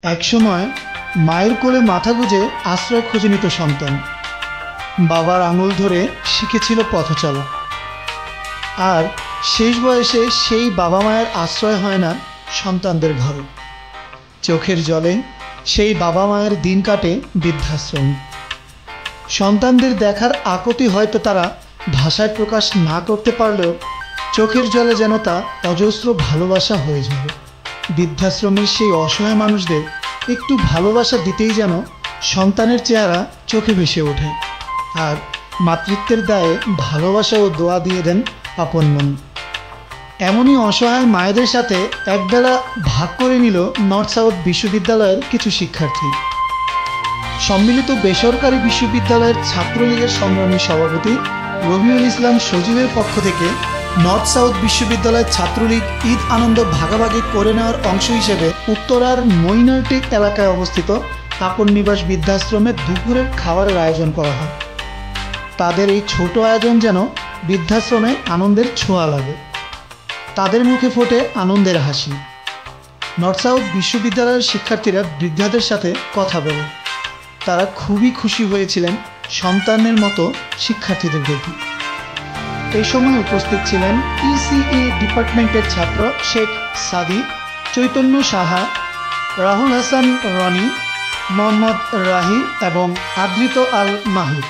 একসময় মায়ের কোলে মাথা গুঁজে আশ্রয় খুঁজে নিত সন্তান। বাবার আঙুল ধরে শিখেছিল পথ চলা। আর শেষ বয়সে সেই বাবা মায়ের আশ্রয় হয় না সন্তানদের ঘরে। চোখের জলে সেই বাবা মায়ের দিন কাটে বৃদ্ধাশ্রমে। সন্তানদের দেখার আকুতি হয়তো তারা ভাষায় প্রকাশ না করতে পারলেও চোখের জলে যেন তা অজস্র ভালোবাসা হয়ে যাবে। বৃদ্ধাশ্রমের সেই অসহায় মানুষদের একটু ভালোবাসা দিতেই যেন সন্তানের চেহারা চোখে ভেসে ওঠে, আর মাতৃত্বের দায়ে ভালোবাসা ও দোয়া দিয়ে দেন আপন মন। এমনই অসহায় মায়েদের সাথে একবেলা ভাগ করে নিল নর্থ সাউথ বিশ্ববিদ্যালয়ের কিছু শিক্ষার্থী। সম্মিলিত বেসরকারি বিশ্ববিদ্যালয়ের ছাত্রলীগের সংগ্রামী সভাপতি রবিউল ইসলাম সজীবের পক্ষ থেকে নর্থ সাউথ বিশ্ববিদ্যালয়ের ছাত্রলীগ ঈদ আনন্দ ভাগাভাগি করে নেওয়ার অংশ হিসেবে উত্তরার মইনারটেক এলাকায় অবস্থিত আপন নিবাস বৃদ্ধাশ্রমে দুপুরের খাবারের আয়োজন করা হয়। তাদের এই ছোট আয়োজন যেন বৃদ্ধাশ্রমে আনন্দের ছোঁয়া লাগে। তাদের মুখে ফোটে আনন্দের হাসি। নর্থ সাউথ বিশ্ববিদ্যালয়ের শিক্ষার্থীরা বৃদ্ধাদের সাথে কথা বলে। তারা খুবই খুশি হয়েছিলেন সন্তানের মতো শিক্ষার্থীদের দেখে। এই সময় উপস্থিত ছিলেন ইসিএ ডিপার্টমেন্টের ছাত্র শেখ সাদি, চৈতন্য সাহা, রাহুল হাসান রনি, মোহাম্মদ রাহি এবং আদৃত আল মাহির।